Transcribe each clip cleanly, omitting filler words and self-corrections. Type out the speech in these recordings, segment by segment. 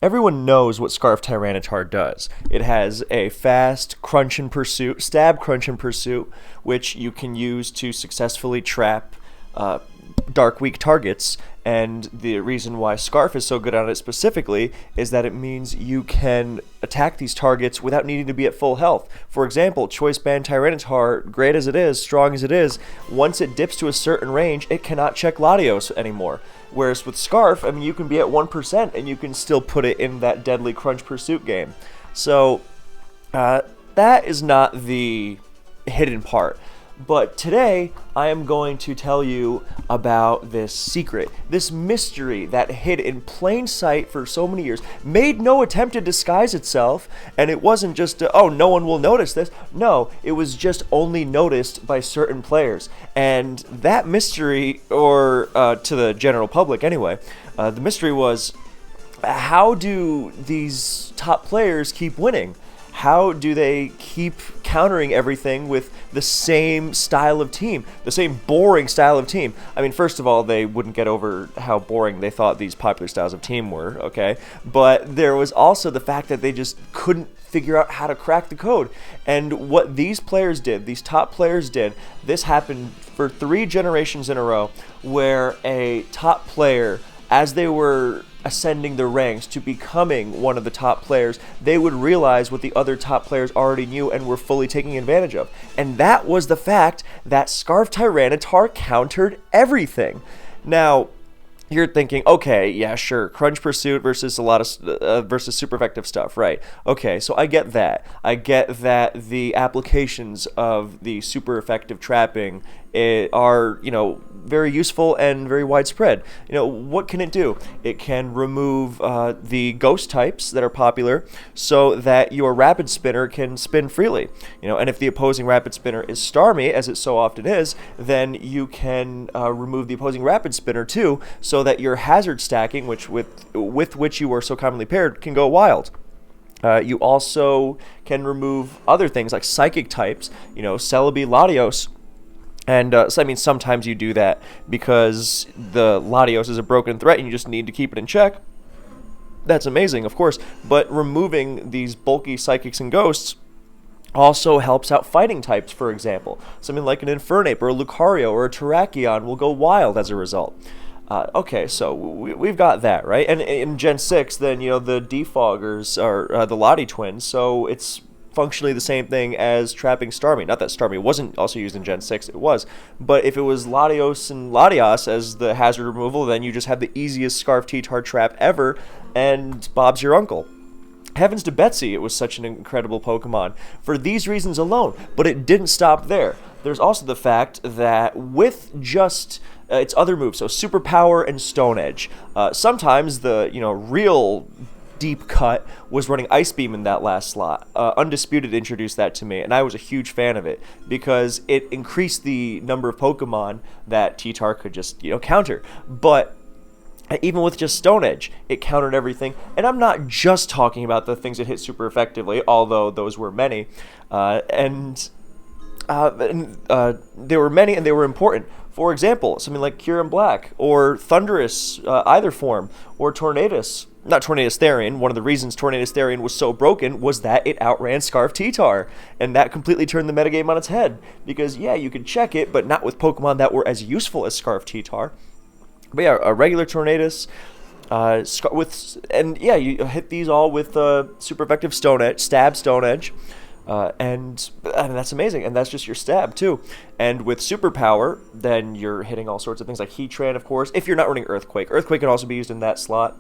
Everyone knows what Scarf Tyranitar does. It has a fast crunch and pursuit, stab crunch and pursuit, which you can use to successfully trap dark weak targets. And the reason why Scarf is so good at it specifically is that it means you can attack these targets without needing to be at full health. For example, Choice Band Tyranitar, great as it is, strong as it is, once it dips to a certain range, it cannot check Latios anymore. Whereas with Scarf, I mean, you can be at 1% and you can still put it in that deadly crunch pursuit game. So that is not the hidden part. But today, I am going to tell you about this secret, this mystery that hid in plain sight for so many years, made no attempt to disguise itself, and it wasn't just, oh, no one will notice this. No, it was just only noticed by certain players. And that mystery, or to the general public anyway, the mystery was, how do these top players keep winning? How do they keep countering everything with the same style of team, the same boring style of team? I mean, first of all, they wouldn't get over how boring they thought these popular styles of team were, okay? But there was also the fact that they just couldn't figure out how to crack the code. And what these players did, these top players did, this happened for 3 generations in a row, where a top player, as they were ascending the ranks to becoming one of the top players, they would realize what the other top players already knew and were fully taking advantage of. And that was the fact that Scarf Tyranitar countered everything. Now, you're thinking, okay, yeah, sure, crunch pursuit versus a lot of versus super effective stuff, right? Okay, so I get that. I get that the applications of the super effective trapping are, very useful and very widespread. What can it do? It can remove the ghost types that are popular, so that your rapid spinner can spin freely. And if the opposing rapid spinner is Starmie, as it so often is, then you can remove the opposing rapid spinner too, so that your hazard stacking, with which you are so commonly paired, can go wild. You also can remove other things like psychic types, Celebi, Latios. And sometimes you do that because the Latios is a broken threat and you just need to keep it in check. That's amazing, of course. But removing these bulky psychics and ghosts also helps out fighting types, for example. Something like an Infernape or a Lucario or a Terrakion will go wild as a result. Okay, so we've got that, right? And in Gen 6, then, the Defoggers are the Lati twins, so it's functionally the same thing as trapping Starmie. Not that Starmie wasn't also used in Gen 6, it was. But if it was Latios and Latias as the hazard removal, then you just have the easiest Scarf T-Tar trap ever, and Bob's your uncle. Heavens to Betsy, it was such an incredible Pokemon for these reasons alone. But it didn't stop there. There's also the fact that with just its other moves, so Superpower and Stone Edge, sometimes the real deep cut was running Ice Beam in that last slot. Undisputed introduced that to me, and I was a huge fan of it because it increased the number of Pokemon that T-Tar could just counter. But even with just Stone Edge, it countered everything. And I'm not just talking about the things that hit super effectively, although those were many. There were many and they were important. For example, something like Kyurem Black, or Thunderous, either form, or Tornadus. Not Tornadus Therian. One of the reasons Tornadus Therian was so broken was that it outran Scarf T-Tar. And that completely turned the metagame on its head. Because, yeah, you could check it, but not with Pokemon that were as useful as Scarf T-Tar. But yeah, a regular Tornadus, you hit these all with super effective Stone Edge, stab Stone Edge. And that's amazing, and that's just your stab too. And with Superpower, then you're hitting all sorts of things like Heatran, of course. If you're not running Earthquake can also be used in that slot.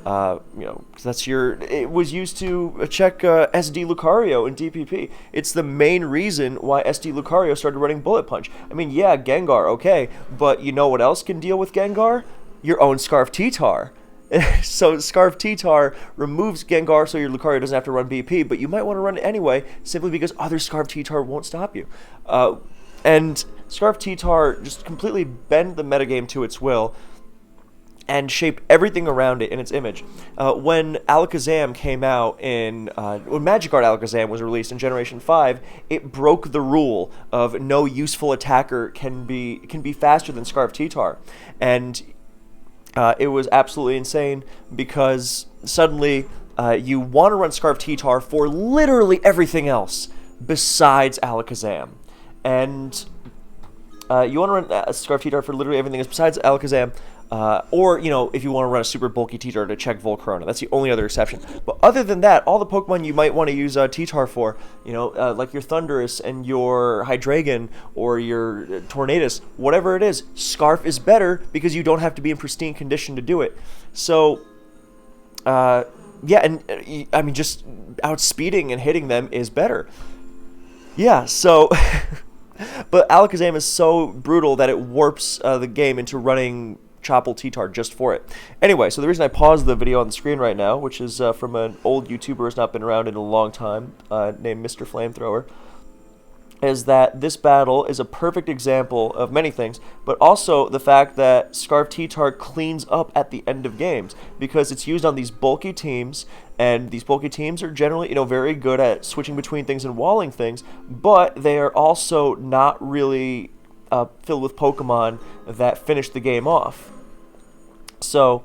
It was used to check SD Lucario in DPP. It's the main reason why SD Lucario started running Bullet Punch. I mean, yeah, Gengar, okay, but you know what else can deal with Gengar? Your own Scarf T-Tar. So Scarf T-Tar removes Gengar so your Lucario doesn't have to run BP, but you might want to run it anyway simply because other Scarf T-Tar won't stop you. And Scarf T-Tar just completely bend the metagame to its will and shape everything around it in its image. When Alakazam came out when Magikarp Alakazam was released in Generation 5, it broke the rule of no useful attacker can be faster than Scarf T-Tar. And It was absolutely insane because suddenly you want to run Scarf T-Tar for literally everything else besides Alakazam. And you want to run Scarf T-Tar for literally everything else besides Alakazam. Or, if you want to run a super bulky T-Tar to check Volcarona. That's the only other exception. But other than that, all the Pokemon you might want to use T-Tar for, like your Thundurus and your Hydreigon or your Tornadus, whatever it is, Scarf is better because you don't have to be in pristine condition to do it. So, yeah, and I mean, just outspeeding and hitting them is better. Yeah, so... But Alakazam is so brutal that it warps the game into running Chople T-Tar just for it. Anyway, so the reason I paused the video on the screen right now, which is from an old YouTuber who's not been around in a long time, named Mr. Flamethrower, is that this battle is a perfect example of many things, but also the fact that Scarf T-Tar cleans up at the end of games because it's used on these bulky teams, and these bulky teams are generally, very good at switching between things and walling things, but they are also not really filled with Pokemon that finish the game off. So,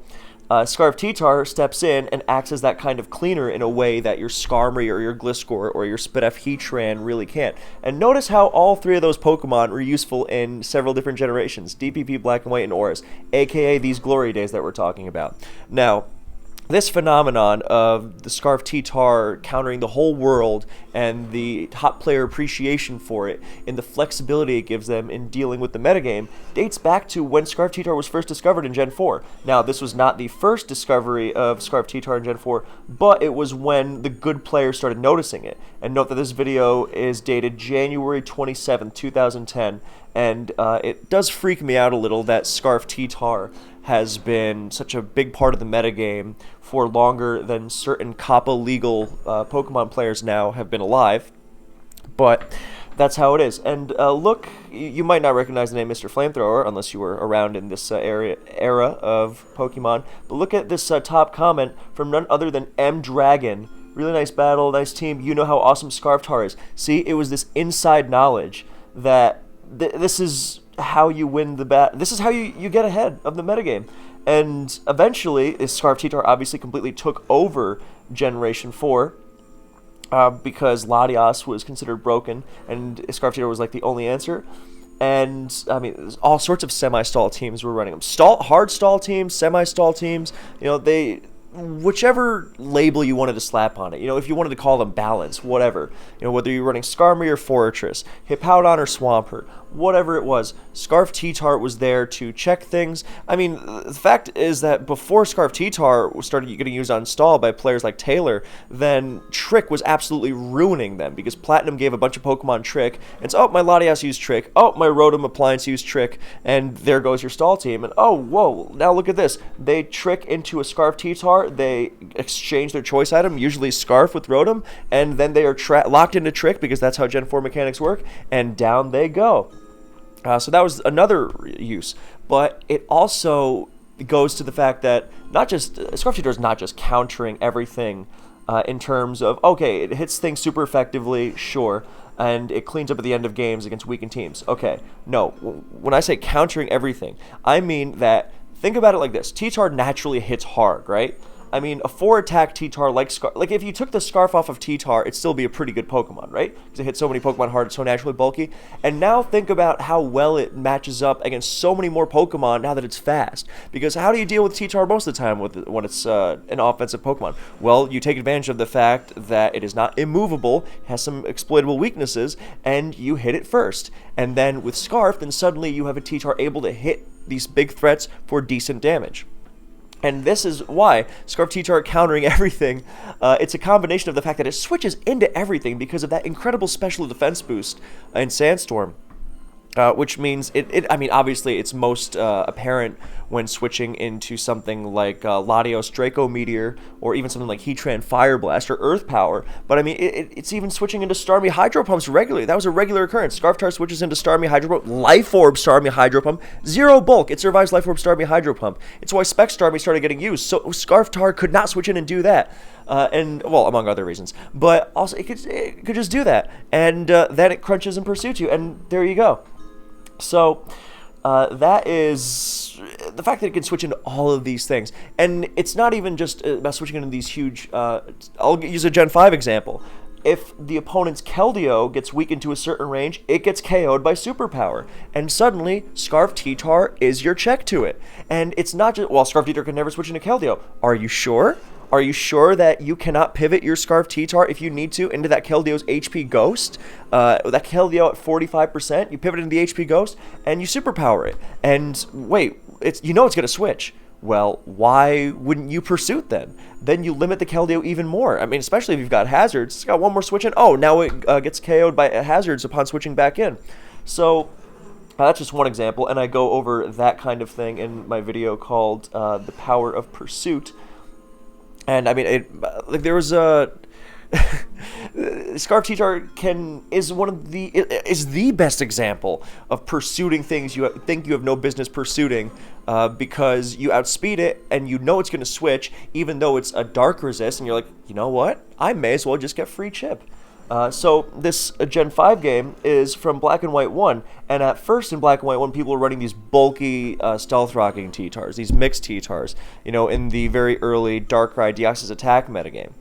Scarf T-Tar steps in and acts as that kind of cleaner in a way that your Skarmory or your Gliscor or your Spidef Heatran really can't. And notice how all three of those Pokemon were useful in several different generations, DPP, Black and White, and Auras, aka these glory days that we're talking about. Now, this phenomenon of the Scarf T-Tar countering the whole world and the top player appreciation for it and the flexibility it gives them in dealing with the metagame dates back to when Scarf T-Tar was first discovered in Gen 4. Now, this was not the first discovery of Scarf T-Tar in Gen 4, but it was when the good players started noticing it. And note that this video is dated January 27th, 2010, and it does freak me out a little that Scarf T-Tar has been such a big part of the metagame for longer than certain Kappa legal Pokemon players now have been alive. But that's how it is. And look, you might not recognize the name Mr. Flamethrower unless you were around in this era of Pokemon. But look at this top comment from none other than M Dragon. Really nice battle, nice team. You know how awesome Scarf Tar is. See, it was this inside knowledge that this is how you win the bat. This is how you get ahead of the metagame. And eventually, Scarf T-Tar obviously completely took over Generation 4 because Latias was considered broken, and Scarf T-Tar was like the only answer. And, I mean, there's all sorts of semi-stall teams were running them. Hard stall teams, semi-stall teams, whichever label you wanted to slap on it, if you wanted to call them balance, whatever, whether you're running Skarmory or Forretress, Hippowdon or Swampert, whatever it was, Scarf T-Tar was there to check things. I mean, the fact is that before Scarf T-Tar started getting used on stall by players like Taylor, then Trick was absolutely ruining them because Platinum gave a bunch of Pokemon Trick, and so, oh, my Latias used Trick, oh, my Rotom Appliance used Trick, and there goes your stall team, and oh, whoa, now look at this, they Trick into a Scarf T-Tar, they exchange their choice item, usually Scarf with Rotom, and then they are locked into Trick because that's how Gen 4 mechanics work, and down they go. So that was another use, but it also goes to the fact that Scarf T-Tar is not just countering everything in terms of, okay, it hits things super effectively, sure, and it cleans up at the end of games against weakened teams. Okay, no, when I say countering everything, I mean that, think about it like this, T-Tar naturally hits hard, right? I mean, a 4-attack T-Tar like Scarf, like if you took the Scarf off of T-Tar, it'd still be a pretty good Pokemon, right? Because it hits so many Pokemon hard, it's so naturally bulky. And now think about how well it matches up against so many more Pokemon now that it's fast. Because how do you deal with T-Tar most of the time when it's an offensive Pokemon? Well, you take advantage of the fact that it is not immovable, has some exploitable weaknesses, and you hit it first. And then with Scarf, then suddenly you have a T-Tar able to hit these big threats for decent damage. And this is why Scarf T-Tar countering everything, it's a combination of the fact that it switches into everything because of that incredible special defense boost in Sandstorm. Which means, I mean, obviously it's most apparent when switching into something like Latios Draco Meteor, or even something like Heatran Fire Blast or Earth Power, but I mean, it's even switching into Starmie Hydro Pumps regularly. That was a regular occurrence. Scarf Tar switches into Starmie Hydro Pump, Life Orb Starmie Hydro Pump, 0 bulk, it survives Life Orb Starmie Hydro Pump. It's why Spec Starmie started getting used, so Scarf Tar could not switch in and do that. And, well, among other reasons. But also, it could just do that. And then it crunches and pursues you, and there you go. So, that is the fact that it can switch into all of these things, and it's not even just about switching into these huge. I'll use a Gen 5 example. If the opponent's Keldeo gets weakened to a certain range, it gets KO'd by Superpower. And suddenly, Scarf T-Tar is your check to it. And it's not just, well, Scarf T-Tar can never switch into Keldeo. Are you sure? Are you sure that you cannot pivot your Scarf T-Tar if you need to into that Keldeo's HP Ghost? That Keldeo at 45%, you pivot into the HP Ghost, and you Superpower it. And wait, it's going to switch. Well, why wouldn't you Pursuit then? Then you limit the Keldeo even more. I mean, especially if you've got Hazards. It's got one more switch in. Oh, now it gets KO'd by Hazards upon switching back in. So that's just one example, and I go over that kind of thing in my video called The Power of Pursuit. And I mean, there was a... Scarf T-Tar is the best example of pursuing things you think you have no business pursuing, because you outspeed it and you know it's going to switch, even though it's a dark resist, and you're like, you know what? I may as well just get free chip. So this Gen 5 game is from Black and White 1, and at first in Black and White 1, people were running these bulky stealth rocking T-Tars, these mixed T-Tars, in the very early Darkrai Deoxys Attack metagame.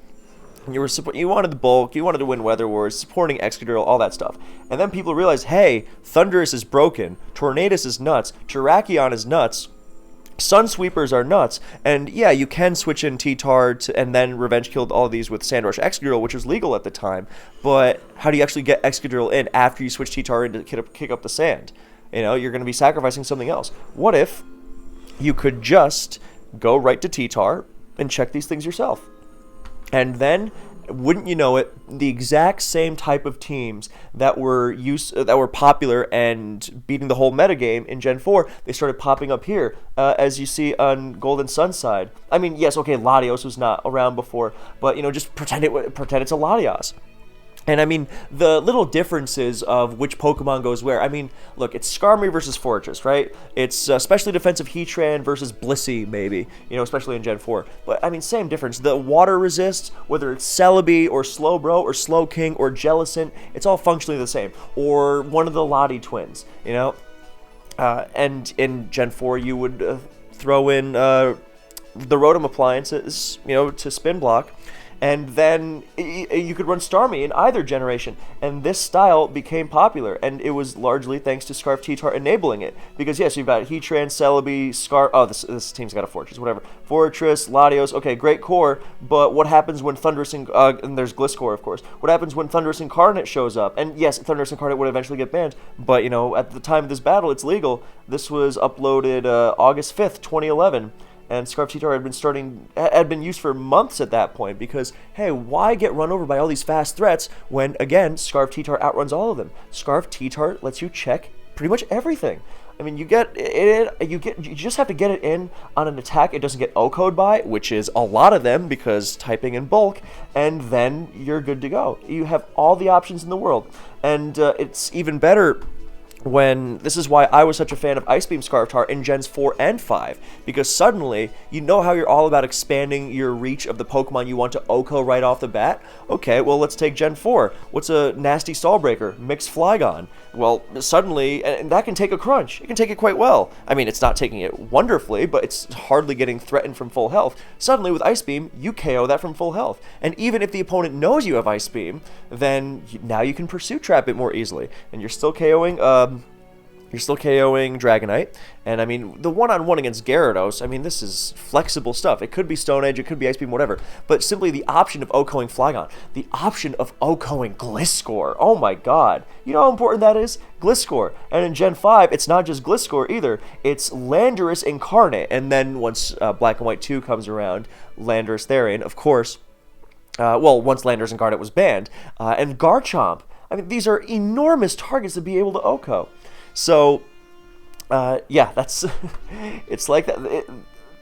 You wanted the bulk, you wanted to win Weather Wars, supporting Excadrill, all that stuff. And then people realized, hey, Thundurus is broken, Tornadus is nuts, Terrakion is nuts, Sunsweepers are nuts, and yeah, you can switch in T-Tar and then revenge killed all of these with Sandrush Excadrill, which was legal at the time, but how do you actually get Excadrill in after you switch T-Tar in to kick up the sand? You're going to be sacrificing something else. What if you could just go right to T-Tar and check these things yourself? And then, wouldn't you know it, the exact same type of teams that were popular and beating the whole metagame in Gen 4, they started popping up here, as you see on Golden Sun side. I mean, yes, okay, Latios was not around before, but just pretend it's a Latios. And I mean, the little differences of which Pokemon goes where. I mean, look, it's Skarmory versus Fortress, right? It's specially defensive Heatran versus Blissey, maybe, especially in Gen 4. But I mean, same difference. The water resist, whether it's Celebi or Slowbro or Slowking or Jellicent, it's all functionally the same. Or one of the Lottie twins, and in Gen 4, you would throw in the Rotom appliances, to spin block. And then you could run Starmie in either generation. And this style became popular, and it was largely thanks to Scarf T-Tar enabling it. Because yes, you've got Heatran, Celebi, this team's got a Fortress, whatever. Fortress, Latios, okay, great core, but what happens when Thundurus, and there's Gliscor, of course. What happens when Thundurus Incarnate shows up? And yes, Thundurus Incarnate would eventually get banned, but at the time of this battle, it's legal. This was uploaded August 5th, 2011. And Scarf T-Tar had been used for months at that point, because, hey, why get run over by all these fast threats when, again, Scarf T-Tar outruns all of them? Scarf T-Tar lets you check pretty much everything. I mean, you just have to get it in on an attack it doesn't get O-code by, which is a lot of them because typing in bulk, and then you're good to go. You have all the options in the world, and it's even better this is why I was such a fan of Ice Beam Scarf Tar in Gens 4 and 5, because suddenly, how you're all about expanding your reach of the Pokemon you want to OHKO right off the bat? Okay, well, let's take Gen 4. What's a nasty stall breaker? Mix Flygon. Well, suddenly, and that can take a crunch. It can take it quite well. I mean, it's not taking it wonderfully, but it's hardly getting threatened from full health. Suddenly, with Ice Beam, you KO that from full health. And even if the opponent knows you have Ice Beam, then now you can Pursuit Trap it more easily. And you're still KOing Dragonite, and I mean, the one-on-one against Gyarados, I mean, this is flexible stuff. It could be Stone Edge, it could be Ice Beam, whatever, but simply the option of OHKOing Flygon, the option of OHKOing Gliscor, oh my god, you know how important that is? Gliscor, and in Gen 5, it's not just Gliscor either, it's Landorus Incarnate, and then once Black and White 2 comes around, Landorus Therian, of course, once Landorus Incarnate was banned, and Garchomp. I mean, these are enormous targets to be able to OHKO. So, yeah, that's it's like that.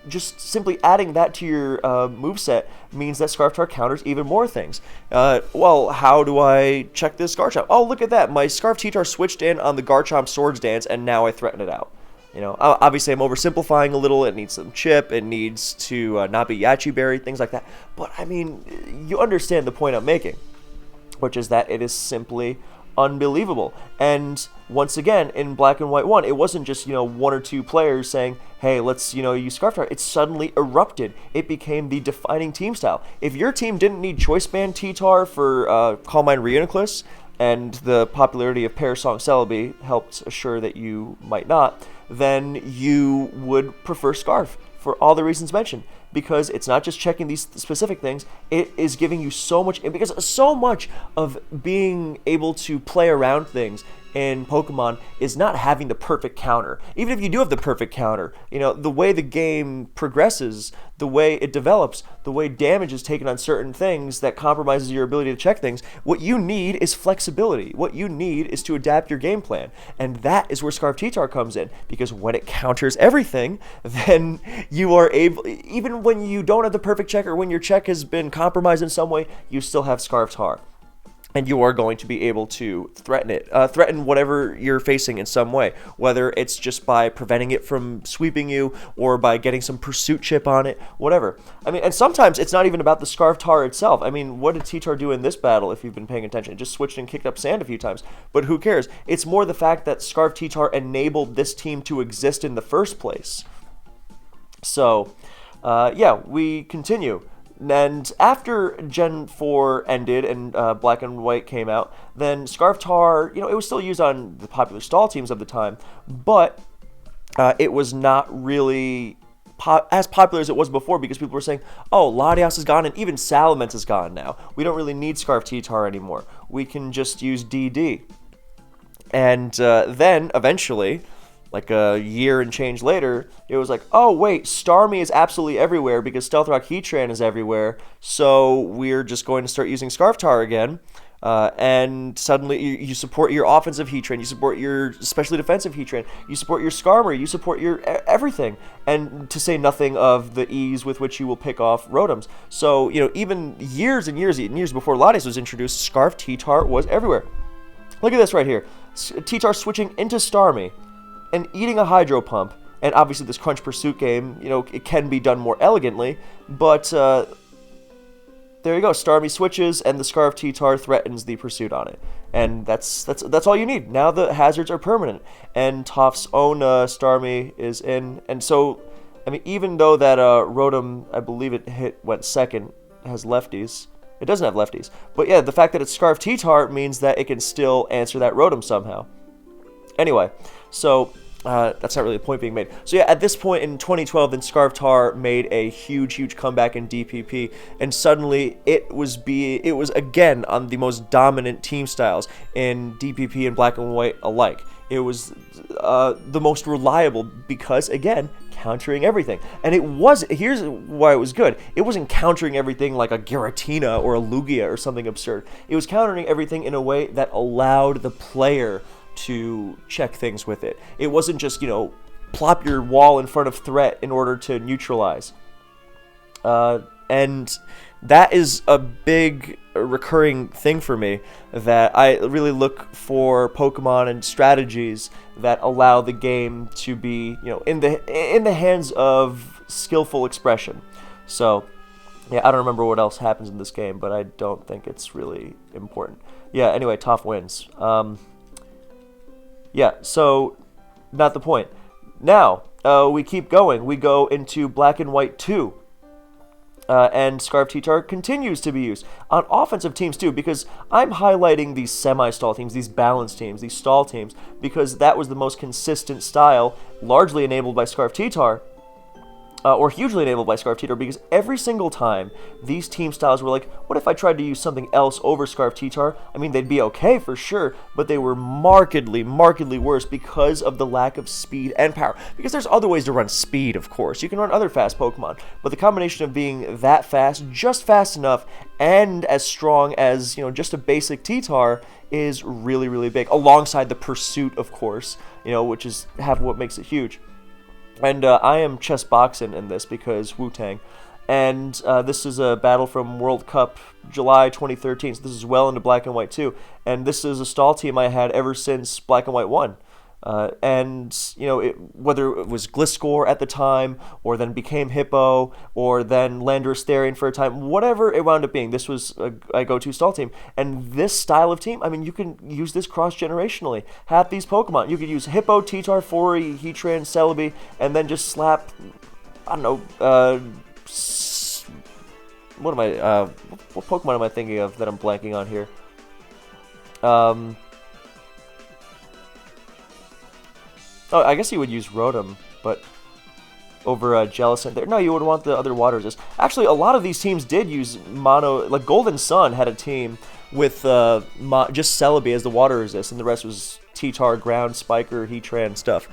Just simply adding that to your moveset means that Scarf Tar counters even more things. Well, how do I check this Garchomp? Oh, look at that. My Scarf T-Tar switched in on the Garchomp Swords Dance, and now I threaten it out. Obviously I'm oversimplifying a little. It needs some chip. It needs to not be Yachi Berry, things like that. But, I mean, you understand the point I'm making, which is that it is simply unbelievable. And once again, in Black and White 1, it wasn't just, one or two players saying, hey, let's, use Scarf Tire. It suddenly erupted. It became the defining team style. If your team didn't need Choice Band T-Tar for Calm Mind Reuniclus, and the popularity of Pear Song Celebi helped assure that you might not, then you would prefer Scarf for all the reasons mentioned. Because it's not just checking these specific things, it is giving you so much, because so much of being able to play around things in Pokemon is not having the perfect counter. Even if you do have the perfect counter, the way the game progresses, the way it develops, the way damage is taken on certain things that compromises your ability to check things, what you need is flexibility. What you need is to adapt your game plan. And that is where Scarf T-Tar comes in, because when it counters everything, then you are able, even when you don't have the perfect check or when your check has been compromised in some way, you still have Scarf Tar. And you are going to be able to threaten whatever you're facing in some way, whether it's just by preventing it from sweeping you or by getting some pursuit chip on it, whatever. And sometimes it's not even about the Scarf Tar itself. What did T-Tar do in this battle if you've been paying attention? It just switched and kicked up sand a few times, but who cares? It's more the fact that Scarf T-Tar enabled this team to exist in the first place. So, we continue. And after Gen 4 ended and Black and White came out, then Scarf Tar, it was still used on the popular stall teams of the time, but it was not really as popular as it was before, because people were saying, oh, Latias is gone and even Salamence is gone now. We don't really need Scarf T-Tar anymore. We can just use DD. And then, eventually, like a year and change later, it was like, oh wait, Starmie is absolutely everywhere because Stealth Rock Heatran is everywhere, so we're just going to start using Scarf Tar again. And suddenly you support your offensive Heatran, you support your especially defensive Heatran, you support your Skarmory, you support your everything, and to say nothing of the ease with which you will pick off Rotoms. So, even years and years and years before Latias was introduced, Scarf T-Tar was everywhere. Look at this right here. T-Tar switching into Starmie and eating a Hydro Pump, and obviously this Crunch Pursuit game, it can be done more elegantly, but there you go. Starmie switches, and the Scarf T-Tar threatens the Pursuit on it, and that's all you need. Now the hazards are permanent, and Toph's own Starmie is in, and so, even though that Rotom, I believe went second, has lefties. It doesn't have lefties, but yeah, the fact that it's Scarf T-Tar means that it can still answer that Rotom somehow. Anyway, so that's not really a point being made. So yeah, at this point in 2012, then Scarf Tar made a huge comeback in DPP, and suddenly it was again on the most dominant team styles in DPP and Black and White alike. It was the most reliable because, again, countering everything. And here's why it was good. It wasn't countering everything like a Giratina or a Lugia or something absurd. It was countering everything in a way that allowed the player to check things with it. It wasn't just, plop your wall in front of threat in order to neutralize. And that is a big recurring thing for me, that I really look for Pokemon and strategies that allow the game to be, in the hands of skillful expression. So, yeah, I don't remember what else happens in this game, but I don't think it's really important. Yeah, anyway, Toph wins. Yeah, so, not the point. Now, we keep going. We go into Black and White 2. And Scarf T-Tar continues to be used on offensive teams too, because I'm highlighting these semi-stall teams, these balanced teams, these stall teams, because that was the most consistent style, largely enabled by Scarf T-Tar, or hugely enabled by Scarf T-Tar, because every single time these team styles were like, what if I tried to use something else over Scarf T-Tar? They'd be okay for sure, but they were markedly worse because of the lack of speed and power. Because there's other ways to run speed, of course. You can run other fast Pokemon, but the combination of being that fast, just fast enough, and as strong as, just a basic T-Tar is really big, alongside the Pursuit, of course, which is half of what makes it huge. And I am chess boxing in this because Wu-Tang. And this is a battle from World Cup July 2013. So this is well into Black and White 2. And this is a stall team I had ever since Black and White 1. And whether it was Gliscor at the time, or then became Hippo, or then Landorus Therian for a time, whatever it wound up being, this was a go-to stall team. And this style of team, I mean, you can use this cross-generationally. Have these Pokemon. You could use Hippo, T-Tar, Fori, Heatran, Celebi, and then just slap, I don't know, what am I, what Pokemon am I thinking of that I'm blanking on here? Oh, I guess you would use Rotom, but over Jellicent there. No, you would want the other water resist. Actually, a lot of these teams did use mono. Like Golden Sun had a team with just Celebi as the water resist, and the rest was T-Tar, Ground, Spiker, Heatran stuff.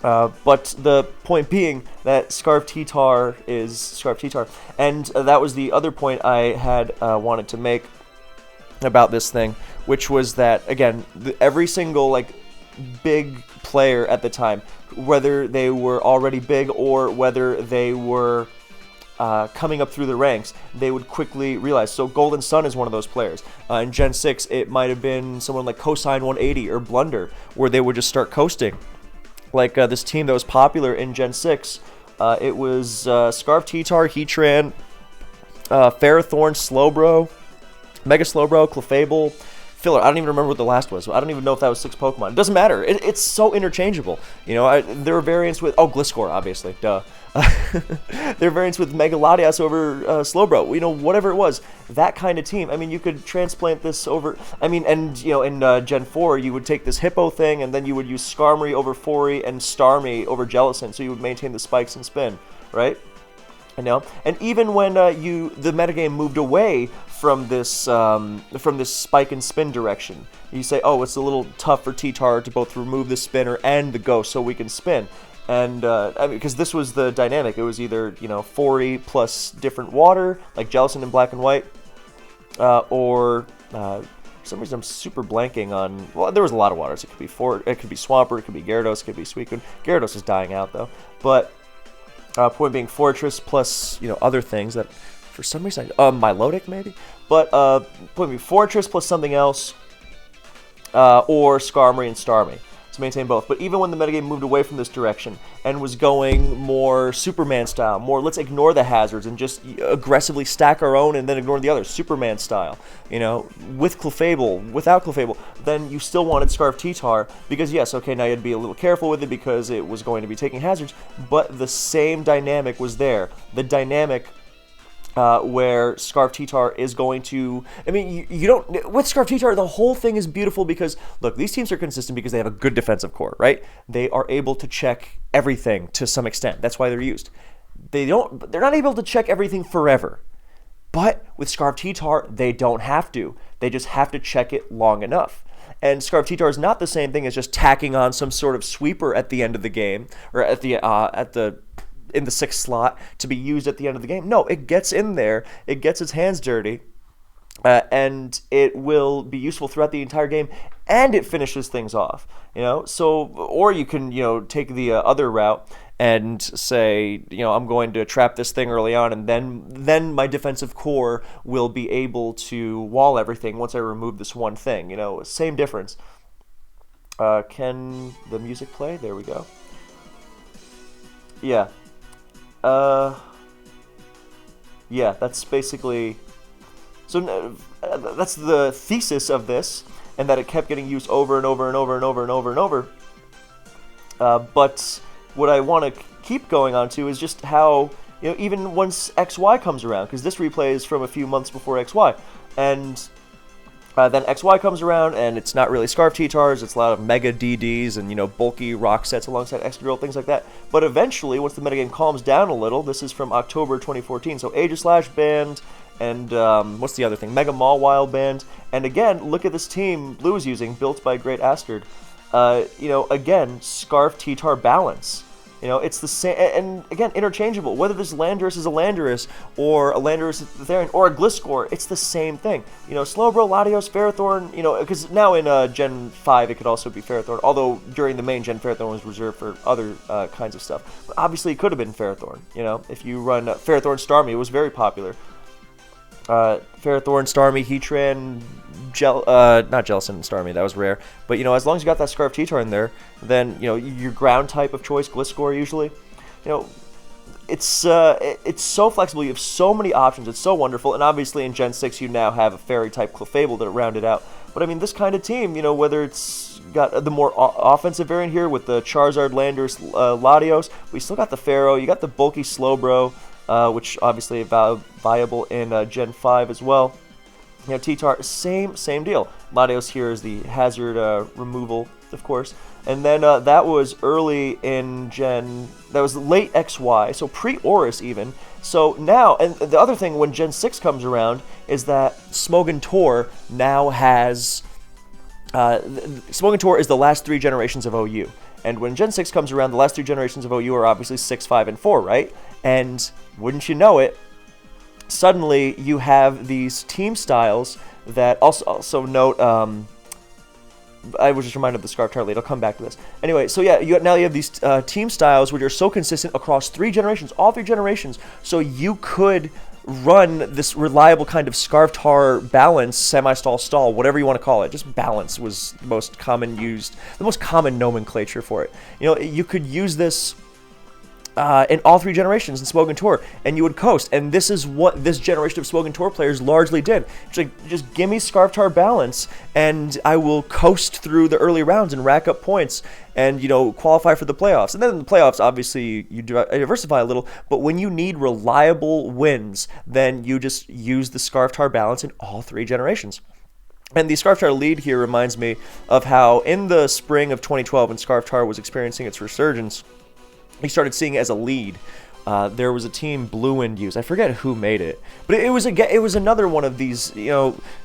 But the point being that Scarf T-Tar is Scarf T-Tar. And that was the other point I had wanted to make about this thing, which was that, again, every single, like, big player at the time, whether they were already big or whether they were coming up through the ranks, they would quickly realize. So Golden Sun is one of those players. In Gen 6, it might have been someone like Cosine 180 or Blunder, where they would just start coasting. Like this team that was popular in Gen 6, it was Scarf T-Tar, Heatran, Ferrothorn, Slowbro, Mega Slowbro, Clefable, Filler. I don't even remember what the last was. I don't even know if that was 6 Pokemon. It doesn't matter. It's so interchangeable. There are variants with... Oh, Gliscor, obviously. Duh. There are variants with Mega Latias over Slowbro. Whatever it was. That kind of team. I mean, you could transplant this over... I mean, and, in Gen 4, you would take this Hippo thing, and then you would use Skarmory over Fori and Starmie over Jellicent, so you would maintain the spikes and spin, right? And even when the metagame moved away from this spike and spin direction, you say, oh, it's a little tough for T-Tar to both remove the spinner and the ghost so we can spin. And because this was the dynamic, it was either Fori plus different water like Jellicent in Black and White, or for some reason I'm super blanking on. Well, there was a lot of waters. It could be Swampert, it could be Gyarados, it could be Suicune. Gyarados is dying out though, but. Point being Fortress plus, other things that, for some reason, Milotic maybe? But, point being Fortress plus something else, or Skarmory and Starmie, to maintain both. But even when the metagame moved away from this direction, and was going more Superman style, more let's ignore the hazards and just aggressively stack our own and then ignore the others, Superman style, with Clefable, without Clefable, then you still wanted Scarf T-Tar, because yes, okay, now you had to be a little careful with it because it was going to be taking hazards, but the same dynamic was there. The dynamic where Scarf T-Tar is going to... I mean, you don't... With Scarf T-Tar, the whole thing is beautiful because, look, these teams are consistent because they have a good defensive core, right? They are able to check everything to some extent. That's why they're used. They're not able to check everything forever. But with Scarf T-Tar, they don't have to. They just have to check it long enough. And Scarf T-Tar is not the same thing as just tacking on some sort of sweeper at the end of the game, or in the 6th slot to be used at the end of the game. No, it gets in there, it gets its hands dirty, and it will be useful throughout the entire game, and it finishes things off. So, or you can take the other route and say, I'm going to trap this thing early on, and then my defensive core will be able to wall everything once I remove this one thing. Same difference. Can the music play? There we go. Yeah. Yeah, that's basically... So that's the thesis of this, and that it kept getting used over and over and over and over and over and over. But what I want to keep going on to is just how, even once XY comes around, because this replay is from a few months before XY, and... then XY comes around, and it's not really Scarf T-Tars, it's a lot of Mega DDs and, bulky rock sets alongside Excadrill, things like that. But eventually, once the metagame calms down a little, this is from October 2014, so Aegislash banned, and what's the other thing? Mega Mawile banned. And again, look at this team Blue is using, built by Great Astrid. Again, Scarf T-Tar balance. It's the same, and again, interchangeable. Whether this Landorus is a Landorus, or a Landorus is a Therian, or a Gliscor, it's the same thing. Slowbro, Latios, Ferrothorn, because now in Gen 5 it could also be Ferrothorn, although during the main Gen, Ferrothorn was reserved for other kinds of stuff. But obviously it could have been Ferrothorn, if you run Ferrothorn Starmie, it was very popular. Ferrothorn, Starmie, Heatran, not Jellicent and Starmie, that was rare. But, as long as you got that Scarf T-Tar in there, then, your ground type of choice, Gliscor usually, it's so flexible. You have so many options. It's so wonderful. And obviously in Gen 6 you now have a Fairy-type Clefable to round it out. But, I mean, this kind of team, whether it's got the more offensive variant here with the Charizard, Landorus, Latios, we still got the Pharaoh. You got the bulky Slowbro, which obviously is viable in Gen 5 as well. T-Tar, same deal. Latios here is the hazard removal, of course. And then that was early in that was late XY, so pre-Oris even. So now, and the other thing when Gen 6 comes around is that Smogontor now has, Smogontor is the last 3 generations of OU. And when Gen 6 comes around, the last 3 generations of OU are obviously 6, 5, and 4, right? And wouldn't you know it, suddenly you have these team styles that also note, I was just reminded of the Scarf Tyranitar lead. I'll come back to this. Anyway, so yeah, now you have these team styles which are so consistent across 3 generations, all 3 generations. So you could run this reliable kind of Scarf Tar balance, semi-stall, stall, whatever you want to call it. Just balance was the most common nomenclature for it. You could use this in all 3 generations in Smogontor, and you would coast. And this is what this generation of Smogontor players largely did. It's like, just give me Scarf Tar balance, and I will coast through the early rounds and rack up points and, qualify for the playoffs. And then in the playoffs, obviously, you diversify a little, but when you need reliable wins, then you just use the Scarf Tar balance in all 3 generations. And the Scarf Tar lead here reminds me of how in the spring of 2012, when Scarf Tar was experiencing its resurgence, we started seeing it as a lead. There was a team Blue Wind used. I forget who made it, but it was another one of these,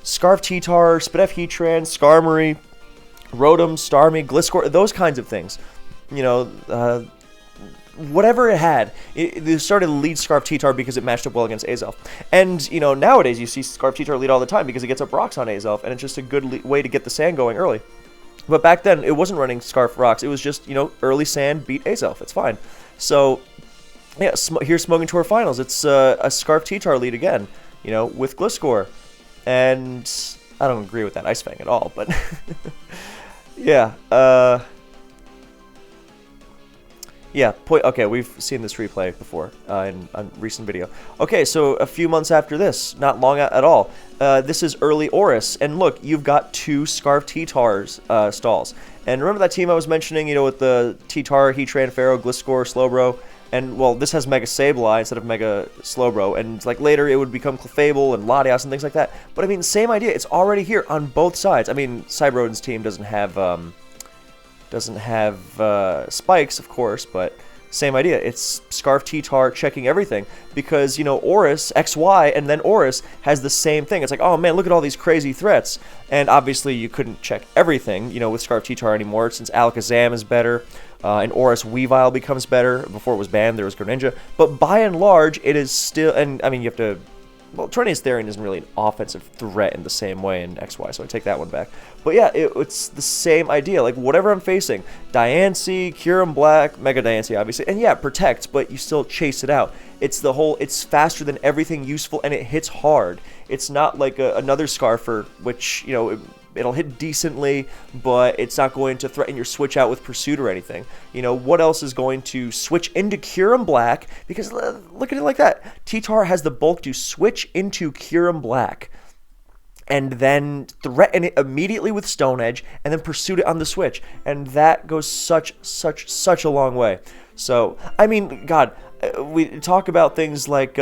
Scarf T-Tar, Spidef Heatran, Skarmory, Rotom, Starmie, Gliscor, those kinds of things. Whatever it had, it started to lead Scarf T-Tar because it matched up well against Azelf. And, nowadays you see Scarf T-Tar lead all the time because it gets up rocks on Azelf, and it's just a good way to get the sand going early. But back then, it wasn't running Scarf Rocks. It was just, early sand beat Azelf. It's fine. So, yeah, here's Smogontor Finals. It's a Scarf T-Tar lead again, with Gliscor. And I don't agree with that Ice Fang at all, but yeah. Okay, we've seen this replay before in a recent video. Okay, so a few months after this, not long at all, this is early Oris, and look, you've got 2 Scarf T-Tars stalls. And remember that team I was mentioning, with the T-Tar, Heatran, Pharaoh, Gliscor, Slowbro, and, well, this has Mega Sableye instead of Mega Slowbro, and, like, later it would become Clefable and Latias and things like that. But, I mean, same idea, it's already here on both sides. I mean, Cyberodin's team doesn't have spikes, of course, but same idea. It's Scarf T-Tar checking everything because, Oris, XY, and then Oris has the same thing. It's like, oh man, look at all these crazy threats. And obviously you couldn't check everything, with Scarf T-Tar anymore since Alakazam is better, and Oris Weavile becomes better. Before it was banned, there was Greninja. But by and large, it is still, and I mean, you have to, well, Tornadus Therian isn't really an offensive threat in the same way in XY, so I take that one back. But yeah, it's the same idea. Like, whatever I'm facing, Diancie, Kyurem Black, Mega Diancie, obviously, and yeah, Protect, but you still chase it out. It's faster than everything useful, and it hits hard. It's not like another Scarfer, which, it'll hit decently, but it's not going to threaten your switch out with Pursuit or anything. What else is going to switch into Kyurem Black? Because look at it like that. T-Tar has the bulk to switch into Kyurem Black and then threaten it immediately with Stone Edge and then Pursuit it on the switch. And that goes such a long way. So, I mean, God, we talk about things like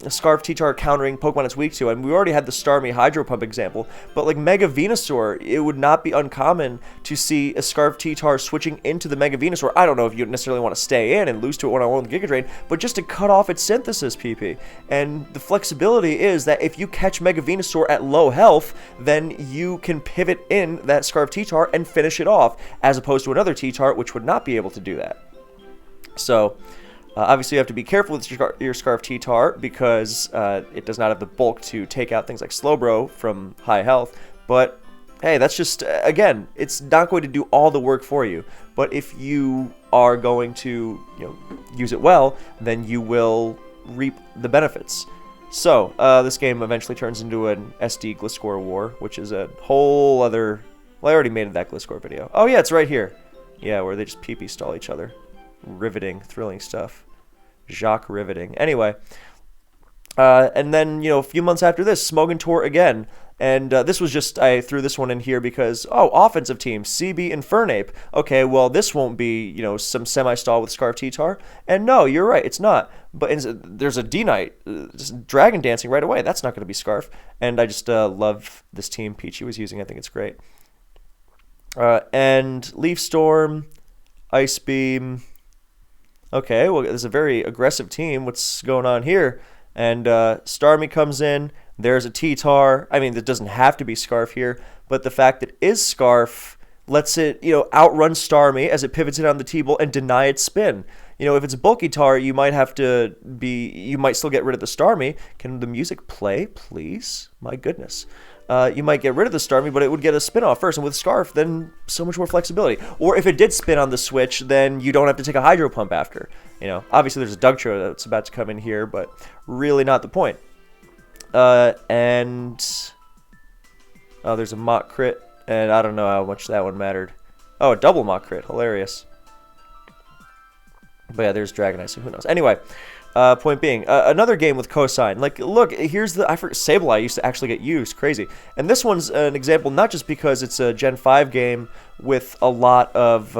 Scarf T-Tar countering Pokemon it's weak to, and we already had the Starmie Hydro Pump example, but like Mega Venusaur, it would not be uncommon to see a Scarf T-Tar switching into the Mega Venusaur. I don't know if you necessarily want to stay in and lose to it one-on-one with Giga Drain, but just to cut off its synthesis PP. And the flexibility is that if you catch Mega Venusaur at low health, then you can pivot in that Scarf T-Tar and finish it off, as opposed to another T-Tar which would not be able to do that. So, obviously you have to be careful with your Scarf T-Tar because it does not have the bulk to take out things like Slowbro from high health, but hey, that's just, again, it's not going to do all the work for you, but if you are going to use it well, then you will reap the benefits. So, this game eventually turns into an SD Gliscor war, which is a whole other... Well, I already made that Gliscor video. Oh yeah, it's right here. Yeah, where they just pee-pee stall each other. Riveting, thrilling stuff. Jacques riveting. Anyway, and then, a few months after this, Smogon Tour again. And this was just, I threw this one in here because, offensive team, CB and Fernape. Okay, well, this won't be, some semi-stall with Scarf T-Tar. And no, you're right, it's not. But there's a D-Knight, just dragon dancing right away. That's not going to be Scarf. And I just love this team Peachy was using. I think it's great. And Leaf Storm, Ice Beam. Okay, well, this is a very aggressive team. What's going on here? And Starmie comes in. There's a T-Tar. I mean, it doesn't have to be Scarf here, but the fact that it is Scarf lets it, outrun Starmie as it pivots it on the T-Bolt and deny its spin. If it's a bulky Tar, you might still get rid of the Starmie. Can the music play, please? My goodness. You might get rid of the Starmie, but it would get a spin off first. And with Scarf, then so much more flexibility. Or if it did spin on the switch, then you don't have to take a Hydro Pump after. Obviously there's a Dugtrio that's about to come in here, but really not the point. There's a Mock Crit, and I don't know how much that one mattered. Oh, a double Mock Crit, hilarious. But yeah, there's Dragonite, so who knows. Anyway, point being, another game with Cosine. Like, look, here's I forgot, Sableye used to actually get used, crazy. And this one's an example, not just because it's a Gen 5 game with a lot of,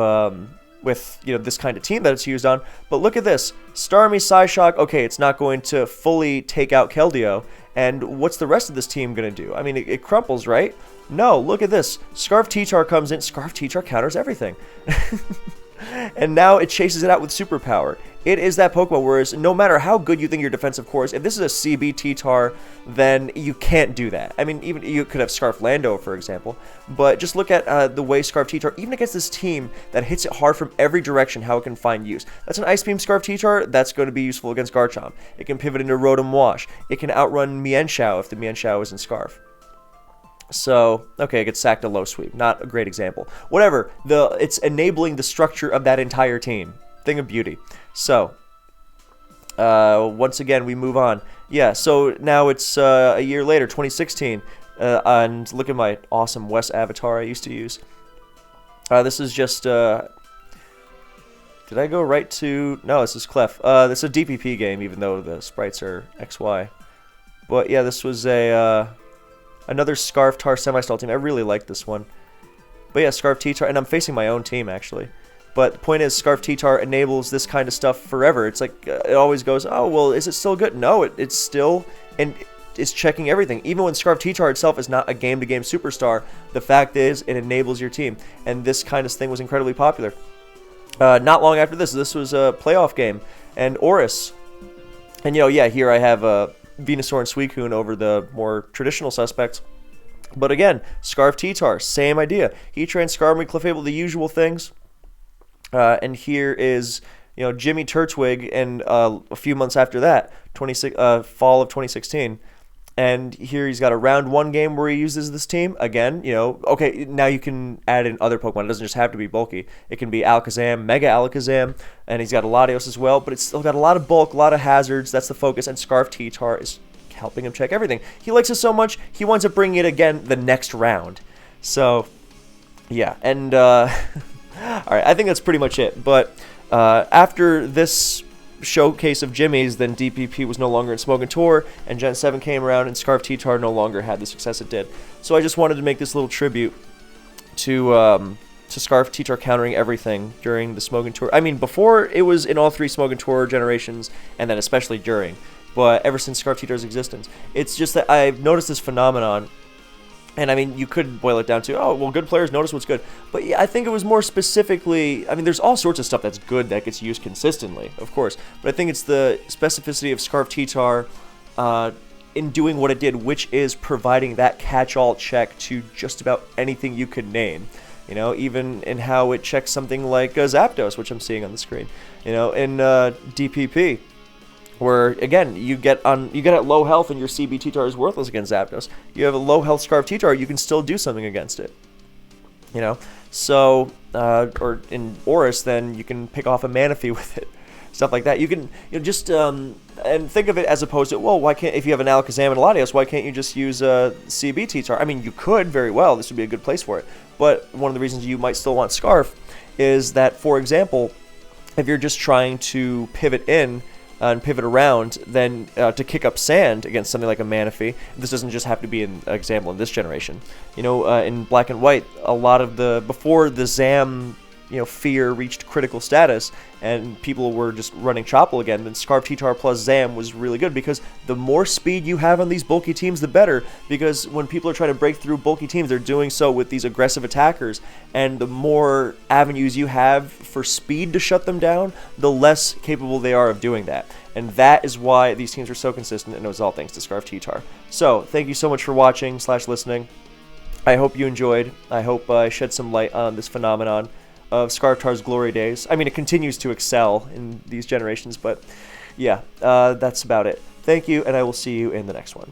this kind of team that it's used on, but look at this. Starmie, Psyshock, okay, it's not going to fully take out Keldeo, and what's the rest of this team going to do? I mean, it crumples, right? No, look at this. Scarf T-Tar comes in, Scarf T-Tar counters everything. And now it chases it out with Superpower. It is that Pokemon, whereas no matter how good you think your defensive core is, if this is a CB T-Tar, then you can't do that. I mean, even you could have Scarf Lando, for example, but just look at the way Scarf T-Tar, even against this team that hits it hard from every direction, how it can find use. That's an Ice Beam Scarf T-Tar, that's going to be useful against Garchomp. It can pivot into Rotom Wash. It can outrun Mienshao if the Mienshao is in Scarf. So, okay, it gets sacked to low sweep. Not a great example. Whatever, it's enabling the structure of that entire team. Thing of beauty. So, once again, we move on. Yeah, so now it's a year later, 2016, and look at my awesome West avatar I used to use. This is just, did I go right to, no, this is Clef. This is a DPP game, even though the sprites are XY. But yeah, this was another Scarf Tar semi-stall team. I really like this one. But yeah, Scarf T-Tar, and I'm facing my own team, actually. But the point is, Scarf T-Tar enables this kind of stuff forever. It's like, it always goes, oh, well, is it still good? No, it's still, and it's checking everything. Even when Scarf T-Tar itself is not a game-to-game superstar, the fact is, it enables your team. And this kind of thing was incredibly popular. Not long after this was a playoff game, and Oris. And, yeah, here I have Venusaur and Suicune over the more traditional suspects. But again, Scarf T-Tar, same idea. Heatran, Skarmory, Clefable, the usual things. And here is, Jimmy Turtwig, and a few months after that, fall of 2016. And here he's got a round 1 game where he uses this team. Again, okay, now you can add in other Pokemon. It doesn't just have to be bulky. It can be Alakazam, Mega Alakazam, and he's got a Latios as well, but it's still got a lot of bulk, a lot of hazards. That's the focus, and Scarf T-Tar is helping him check everything. He likes it so much, he winds up bringing it again the next round. So, yeah, and, alright, I think that's pretty much it. But after this showcase of Jimmy's, then DPP was no longer in Smogon Tour, and Gen 7 came around, and Scarf T-Tar no longer had the success it did. So I just wanted to make this little tribute to Scarf T-Tar countering everything during the Smogon Tour. I mean, before it was in all 3 Smogon Tour generations, and then especially during. But ever since Scarf T-Tar's existence, it's just that I've noticed this phenomenon. And I mean, you could boil it down to, oh, well, good players notice what's good. But yeah, I think it was more specifically, I mean, there's all sorts of stuff that's good that gets used consistently, of course. But I think it's the specificity of Scarf T-Tar in doing what it did, which is providing that catch-all check to just about anything you could name. Even in how it checks something like Zapdos, which I'm seeing on the screen. In DPP. Where, again, you get at low health and your CB T-Tar is worthless against Zapdos. You have a low health Scarf T-Tar, you can still do something against it. So, or in Oris, then you can pick off a Manaphy with it. stuff like that. You can just and think of it as opposed to, well, why can't, if you have an Alakazam and a Latios, why can't you just use a CB Tar? I mean, you could very well. This would be a good place for it. But one of the reasons you might still want Scarf is that, for example, if you're just trying to pivot in and pivot around, then to kick up sand against something like a Manaphy, this doesn't just have to be an example in this generation. In Black and White, a lot of before the Zam fear reached critical status and people were just running Chople again, then Scarf T-Tar plus Zam was really good, because the more speed you have on these bulky teams, the better, because when people are trying to break through bulky teams, they're doing so with these aggressive attackers, and the more avenues you have for speed to shut them down, the less capable they are of doing that. And that is why these teams are so consistent, and it was all thanks to Scarf T-Tar. So, thank you so much for watching / listening. I hope you enjoyed. I hope I shed some light on this phenomenon of Scarftar's glory days. I mean, it continues to excel in these generations, but yeah, that's about it. Thank you, and I will see you in the next one.